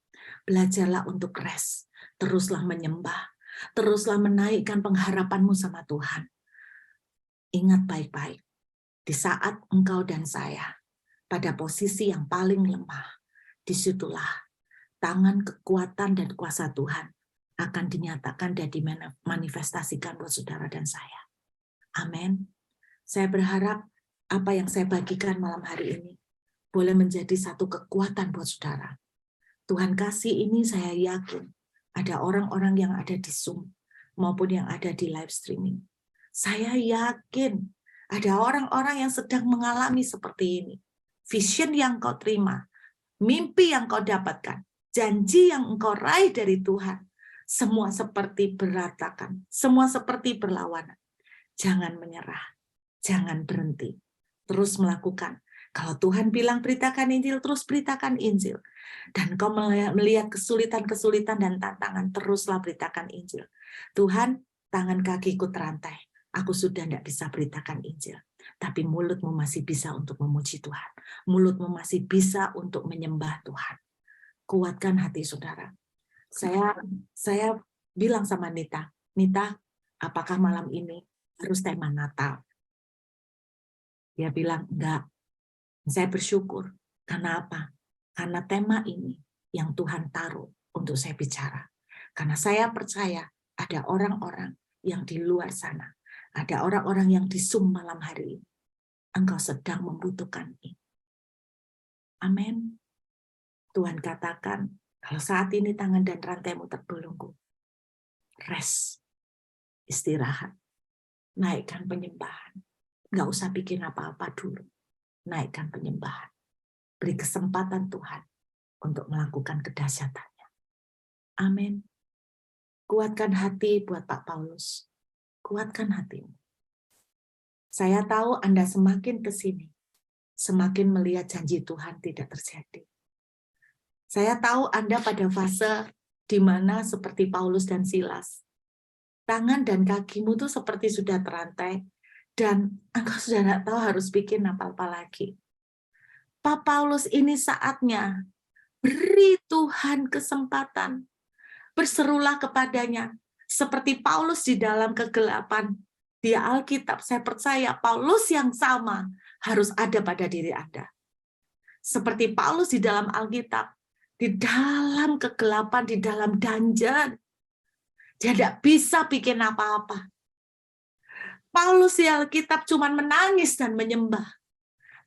belajarlah untuk rest. Teruslah menyembah. Teruslah menaikkan pengharapanmu sama Tuhan. Ingat baik-baik, di saat engkau dan saya pada posisi yang paling lemah, disitulah tangan kekuatan dan kuasa Tuhan akan dinyatakan dan dimanifestasikan buat saudara dan saya. Amin. Saya berharap apa yang saya bagikan malam hari ini boleh menjadi satu kekuatan buat saudara. Tuhan kasih ini saya yakin ada orang-orang yang ada di Zoom maupun yang ada di live streaming. Saya yakin ada orang-orang yang sedang mengalami seperti ini. Vision yang kau terima, mimpi yang kau dapatkan, janji yang engkau raih dari Tuhan, semua seperti berantakan, semua seperti berlawanan. Jangan menyerah, jangan berhenti, terus melakukan. Kalau Tuhan bilang beritakan Injil, terus beritakan Injil. Dan kau melihat kesulitan-kesulitan dan tantangan, teruslah beritakan Injil. Tuhan, tangan kakiku terantai, aku sudah tidak bisa beritakan Injil. Tapi mulutmu masih bisa untuk memuji Tuhan. Mulutmu masih bisa untuk menyembah Tuhan. Kuatkan hati saudara. Saya bilang sama Nita, apakah malam ini harus tema Natal? Dia bilang, enggak. Saya bersyukur. Karena apa? Karena tema ini yang Tuhan taruh untuk saya bicara. Karena saya percaya ada orang-orang yang di luar sana, ada orang-orang yang di Zoom malam hari ini. Engkau sedang membutuhkan ini. Amin. Tuhan katakan, kalau saat ini tangan dan rantaimu terbelenggu, rest, istirahat, naikkan penyembahan. Nggak usah bikin apa-apa dulu. Naikkan penyembahan. Beri kesempatan Tuhan untuk melakukan kedahsyatannya. Amin. Kuatkan hati buat Pak Paulus. Kuatkan hatimu. Saya tahu Anda semakin ke sini, semakin melihat janji Tuhan tidak terjadi. Saya tahu Anda pada fase di mana seperti Paulus dan Silas. Tangan dan kakimu tuh seperti sudah terantai, dan engkau sudah tidak tahu harus bikin apa-apa lagi. Pak Paulus, ini saatnya. Beri Tuhan kesempatan. Berserulah kepadanya. Seperti Paulus di dalam kegelapan. Di Alkitab, saya percaya Paulus yang sama harus ada pada diri Anda. Seperti Paulus di dalam Alkitab. Di dalam kegelapan, di dalam dungeon. Dia tidak bisa bikin apa-apa. Paulus di Alkitab cuma menangis dan menyembah.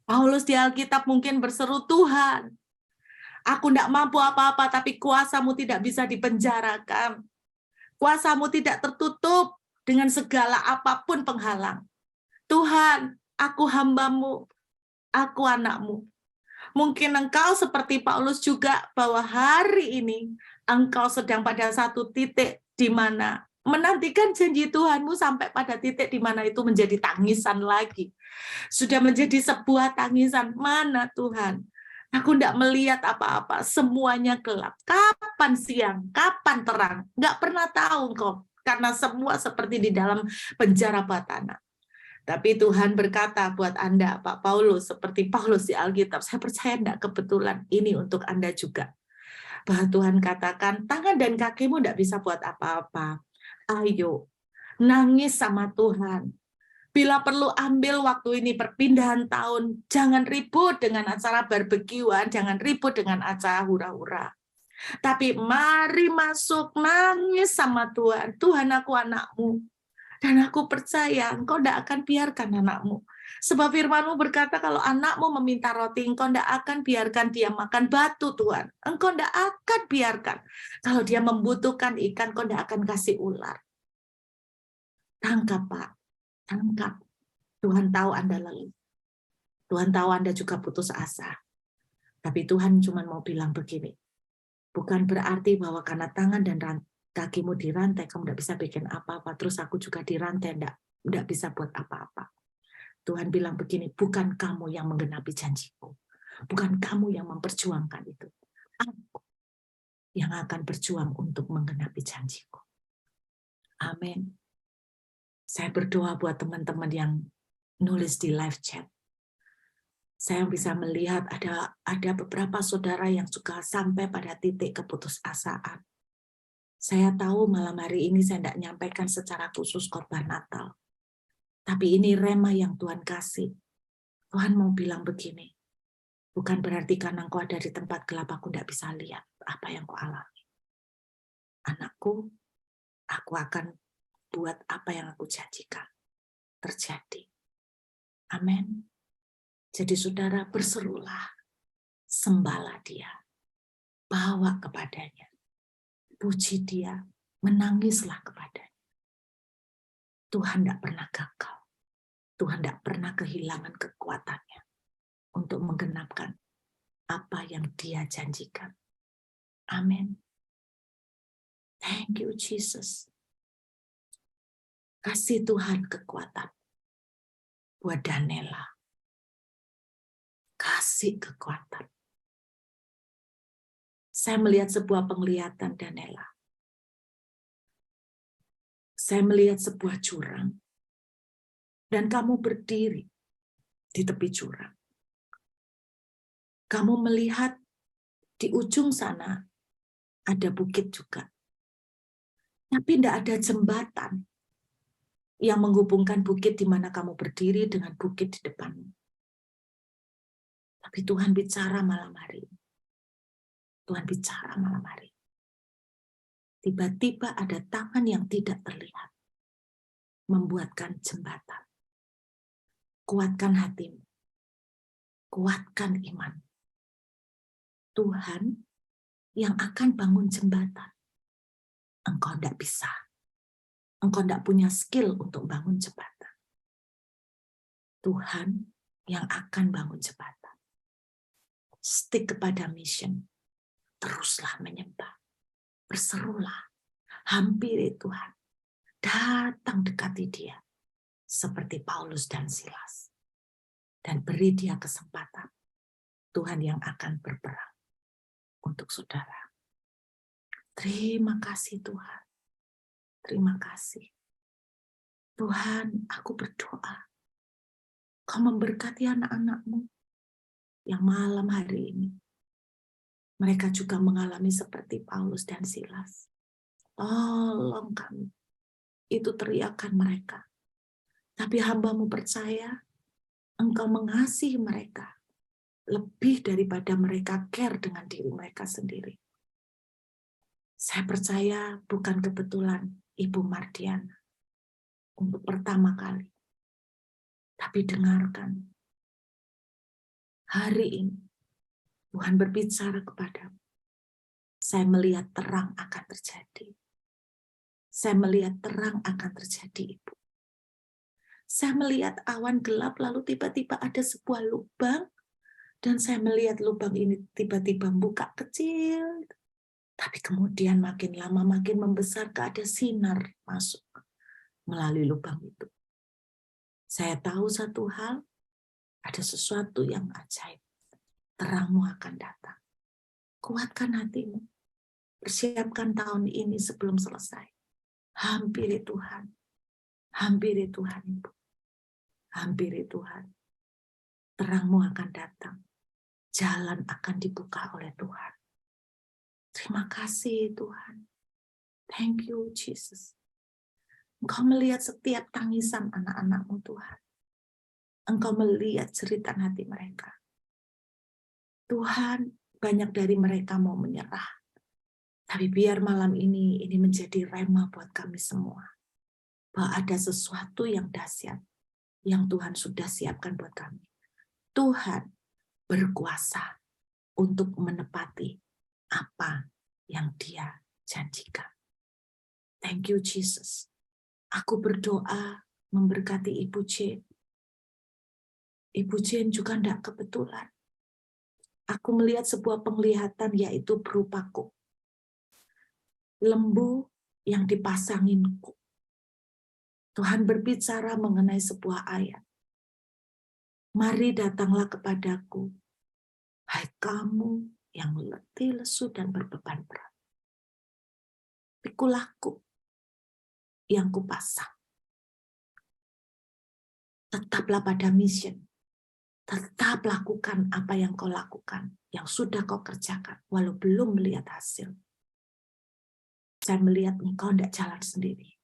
Paulus di Alkitab mungkin berseru, Tuhan, aku tidak mampu apa-apa, tapi kuasamu tidak bisa dipenjarakan. Kuasamu tidak tertutup dengan segala apapun penghalang. Tuhan, aku hambamu, aku anakmu. Mungkin engkau seperti Paulus juga, bahwa hari ini engkau sedang pada satu titik di mana menantikan janji Tuhanmu sampai pada titik di mana itu menjadi tangisan lagi. Sudah menjadi sebuah tangisan. Mana Tuhan? Aku tidak melihat apa-apa. Semuanya gelap. Kapan siang? Kapan terang? Nggak pernah tahu kok. Karena semua seperti di dalam penjara bawah tanah. Tapi Tuhan berkata buat Anda, Pak Paulus, seperti Paulus di Alkitab, saya percaya tidak kebetulan ini untuk Anda juga. Bahwa Tuhan katakan, tangan dan kakimu tidak bisa buat apa-apa. Ayo, nangis sama Tuhan. Bila perlu ambil waktu ini perpindahan tahun, jangan ribut dengan acara barbekyuan, jangan ribut dengan acara hura-hura. Tapi mari masuk, nangis sama Tuhan. Tuhan, aku anakmu. Dan aku percaya engkau tidak akan biarkan anakmu. Sebab firman-Mu berkata kalau anakmu meminta roti, engkau tidak akan biarkan dia makan batu, Tuhan. Engkau tidak akan biarkan. Kalau dia membutuhkan ikan, engkau tidak akan kasih ular. Tangkap, Pak. Tangkap. Tuhan tahu Anda lelah. Tuhan tahu Anda juga putus asa. Tapi Tuhan cuma mau bilang begini. Bukan berarti bahwa karena tangan dan kakimu dirantai, kamu tidak bisa bikin apa-apa. Terus aku juga dirantai, tidak bisa buat apa-apa. Tuhan bilang begini, bukan kamu yang menggenapi janjiku. Bukan kamu yang memperjuangkan itu. Aku yang akan berjuang untuk menggenapi janjiku. Amin. Saya berdoa buat teman-teman yang nulis di live chat. Saya bisa melihat ada beberapa saudara yang juga sampai pada titik keputusasaan. Saya tahu malam hari ini saya tidak nyampaikan secara khusus khotbah Natal. Tapi ini rema yang Tuhan kasih. Tuhan mau bilang begini, bukan berarti karena engkau ada di tempat gelap, aku tidak bisa lihat apa yang kau alami. Anakku, aku akan buat apa yang aku janjikan terjadi. Amin. Jadi saudara, berserulah, sembahlah dia, bawa kepadanya, puji dia, menangislah kepadanya. Tuhan tidak pernah gagal. Tuhan tidak pernah kehilangan kekuatannya untuk menggenapkan apa yang dia janjikan. Amin. Thank you, Jesus. Kasih Tuhan kekuatan buat Daniela. Kasih kekuatan. Saya melihat sebuah penglihatan Daniela. Saya melihat sebuah jurang. Dan kamu berdiri di tepi jurang. Kamu melihat di ujung sana ada bukit juga. Tapi tidak ada jembatan yang menghubungkan bukit di mana kamu berdiri dengan bukit di depanmu. Tapi Tuhan bicara malam hari. Tuhan bicara malam hari. tiba-tiba ada tangan yang tidak terlihat membuatkan jembatan. Kuatkan hatimu, kuatkan iman. Tuhan yang akan bangun jembatan. Engkau tidak bisa. Engkau tidak punya skill untuk bangun jembatan. Tuhan yang akan bangun jembatan. Stick kepada mission. Teruslah menyembah. Berserulah. Hampiri Tuhan. Datang dekati dia. Seperti Paulus dan Silas. Dan beri dia kesempatan. Tuhan yang akan berperang untuk saudara. Terima kasih Tuhan. Terima kasih. Tuhan, aku berdoa. Kau memberkati anak-anak-Mu yang malam hari ini. Mereka juga mengalami seperti Paulus dan Silas. Tolong kami. Itu teriakan mereka. Tapi hamba-Mu percaya Engkau mengasihi mereka lebih daripada mereka care dengan diri mereka sendiri. Saya percaya bukan kebetulan Ibu Mardiana untuk pertama kali. Tapi dengarkan, hari ini Tuhan berbicara kepadamu. Saya melihat terang akan terjadi. Saya melihat terang akan terjadi, Ibu. Saya melihat awan gelap lalu tiba-tiba ada sebuah lubang dan saya melihat lubang ini tiba-tiba buka kecil. Tapi kemudian makin lama makin membesar, ada sinar masuk melalui lubang itu. Saya tahu satu hal, ada sesuatu yang ajaib. Terangmu akan datang. Kuatkan hatimu. Persiapkan tahun ini sebelum selesai. Hampiri Tuhan. Hampiri Tuhan, Ibu. Hampiri Tuhan. Terangmu akan datang. Jalan akan dibuka oleh Tuhan. Terima kasih Tuhan. Thank you Jesus. Engkau melihat setiap tangisan anak-anak-Mu Tuhan. Engkau melihat jeritan hati mereka. Tuhan, banyak dari mereka mau menyerah. Tapi biar malam ini menjadi rema buat kami semua. Bahwa ada sesuatu yang dahsyat yang Tuhan sudah siapkan buat kami. Tuhan berkuasa untuk menepati apa yang Dia janjikan. Thank you Jesus. Aku berdoa memberkati Ibu Jane. Ibu Jane juga tidak kebetulan. Aku melihat sebuah penglihatan yaitu berupa kuk. Lembu yang dipasangin kuk. Tuhan berbicara mengenai sebuah ayat. Mari datanglah kepadaku, hai kamu yang letih, lesu, dan berbeban berat. Pikulah kuk yang kupasang. Tetaplah pada mission. Tetap lakukan apa yang kau lakukan, yang sudah kau kerjakan, walau belum melihat hasil. Saya melihat engkau tidak jalan sendiri.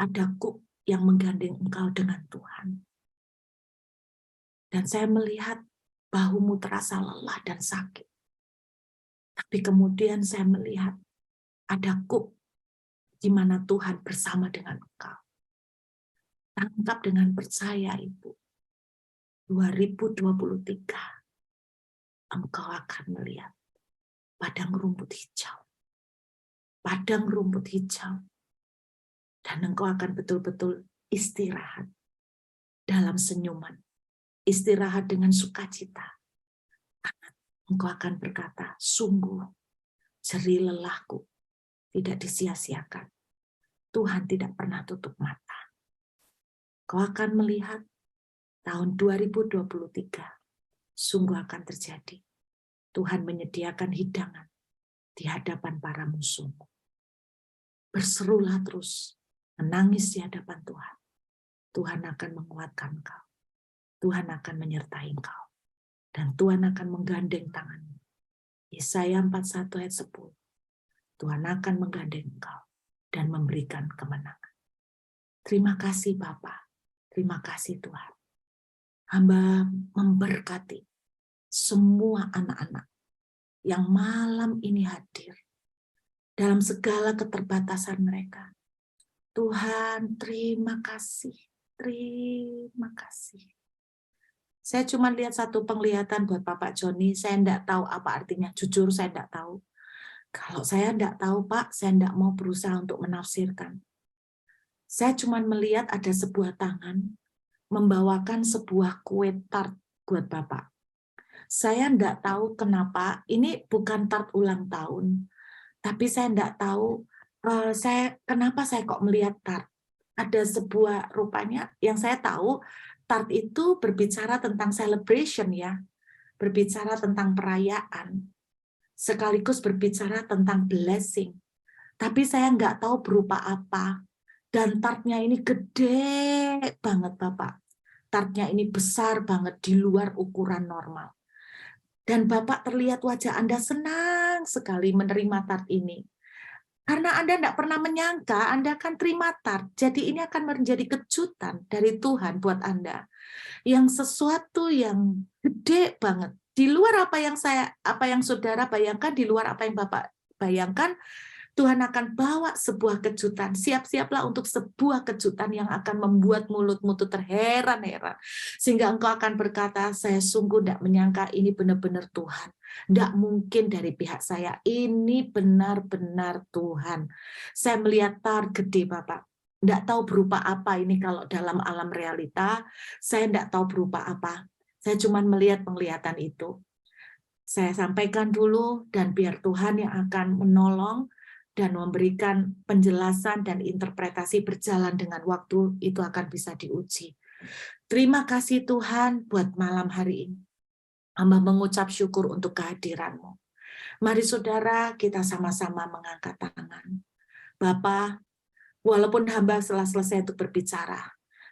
Ada kuk yang menggandeng engkau dengan Tuhan. Dan saya melihat bahumu terasa lelah dan sakit. Tapi kemudian saya melihat ada kuk di mana Tuhan bersama dengan engkau. Tangkap dengan percaya, Ibu. 2023, engkau akan melihat padang rumput hijau. Padang rumput hijau. Dan engkau akan betul-betul istirahat dalam senyuman. Istirahat dengan sukacita. Karena engkau akan berkata, sungguh jerih lelahku tidak disia-siakan. Tuhan tidak pernah tutup mata. Kau akan melihat tahun 2023 sungguh akan terjadi. Tuhan menyediakan hidangan di hadapan para musuhmu. Berserulah terus, menangis di hadapan Tuhan. Tuhan akan menguatkan kau. Tuhan akan menyertai engkau. Dan Tuhan akan menggandeng tanganmu. Yesaya 41 ayat 10. Tuhan akan menggandeng engkau dan memberikan kemenangan. Terima kasih Bapa. Terima kasih Tuhan. Hamba memberkati semua anak-anak yang malam ini hadir. dalam segala keterbatasan mereka. Tuhan, terima kasih. Terima kasih. Saya cuma lihat satu penglihatan buat Bapak Joni, saya enggak tahu apa artinya. Jujur saya enggak tahu. Kalau saya enggak tahu, Pak, saya enggak mau berusaha untuk menafsirkan. Saya cuma melihat ada sebuah tangan membawakan sebuah kue tart buat Bapak. Saya enggak tahu kenapa, ini bukan tart ulang tahun, tapi saya enggak tahu kenapa saya kok melihat tart. Ada sebuah rupanya yang saya tahu, tart itu berbicara tentang celebration ya, berbicara tentang perayaan, sekaligus berbicara tentang blessing. Tapi saya nggak tahu berupa apa. Dan tartnya ini gede banget Bapak. Tartnya ini besar banget di luar ukuran normal. Dan Bapak terlihat wajah Anda senang sekali menerima tart ini. Karena Anda tidak pernah menyangka, Anda akan terima tart. Jadi ini akan menjadi kejutan dari Tuhan buat Anda. Yang sesuatu yang gede banget. Di luar apa yang saudara bayangkan, di luar apa yang Bapak bayangkan, Tuhan akan bawa sebuah kejutan. Siap-siaplah untuk sebuah kejutan yang akan membuat mulutmu tuh terheran-heran. Sehingga engkau akan berkata, saya sungguh tidak menyangka ini benar-benar Tuhan. Tidak mungkin dari pihak saya. Ini benar-benar Tuhan. Saya melihat tar gede Bapak. Tidak tahu berupa apa ini kalau dalam alam realita. Saya tidak tahu berupa apa. Saya cuma melihat penglihatan itu. Saya sampaikan dulu dan biar Tuhan yang akan menolong dan memberikan penjelasan dan interpretasi berjalan dengan waktu, itu akan bisa diuji. Terima kasih Tuhan buat malam hari ini. Hamba mengucap syukur untuk kehadiran-Mu. Mari saudara kita sama-sama mengangkat tangan. Bapa, walaupun hamba setelah selesai itu berbicara,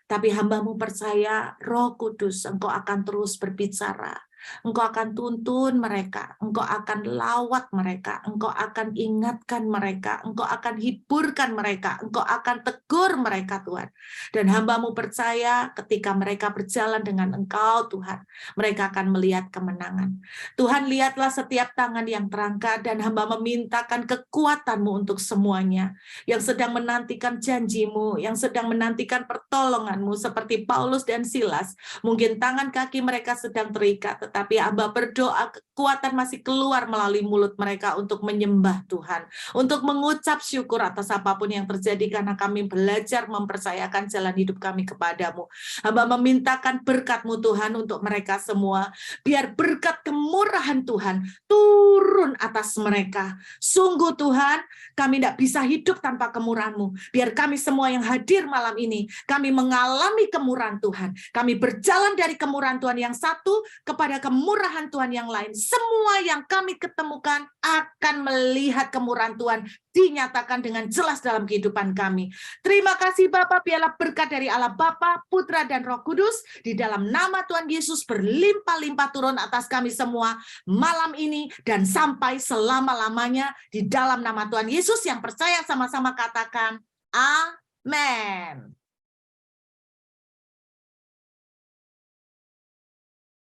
tapi hamba-Mu percaya Roh Kudus Engkau akan terus berbicara. Engkau akan tuntun mereka, Engkau akan lawat mereka, Engkau akan ingatkan mereka, Engkau akan hiburkan mereka, Engkau akan tegur mereka Tuhan. Dan hamba-Mu percaya ketika mereka berjalan dengan Engkau Tuhan, mereka akan melihat kemenangan. Tuhan, lihatlah setiap tangan yang terangkat dan hamba memintakan kekuatan-Mu untuk semuanya, yang sedang menantikan janji-Mu, yang sedang menantikan pertolongan-Mu seperti Paulus dan Silas. Mungkin tangan kaki mereka sedang terikat, tetapi hamba berdoa kekuatan masih keluar melalui mulut mereka untuk menyembah Tuhan, untuk mengucap syukur atas apapun yang terjadi karena kami belajar mempercayakan jalan hidup kami kepadamu. Hamba memintakan berkat-Mu Tuhan untuk mereka semua, biar berkat kemurahan Tuhan turun atas mereka. Sungguh Tuhan, kami tidak bisa hidup tanpa kemurahan-Mu. Biar kami semua yang hadir malam ini, kami mengalami kemurahan Tuhan. Kami berjalan dari kemurahan Tuhan yang satu kepada kemurahan Tuhan yang lain. Semua yang kami ketemukan akan melihat kemurahan Tuhan dinyatakan dengan jelas dalam kehidupan kami. Terima kasih Bapa, biarlah berkat dari Allah Bapa, Putra dan Roh Kudus di dalam nama Tuhan Yesus berlimpah-limpah turun atas kami semua malam ini dan sampai selama-lamanya di dalam nama Tuhan Yesus yang percaya sama-sama katakan amin.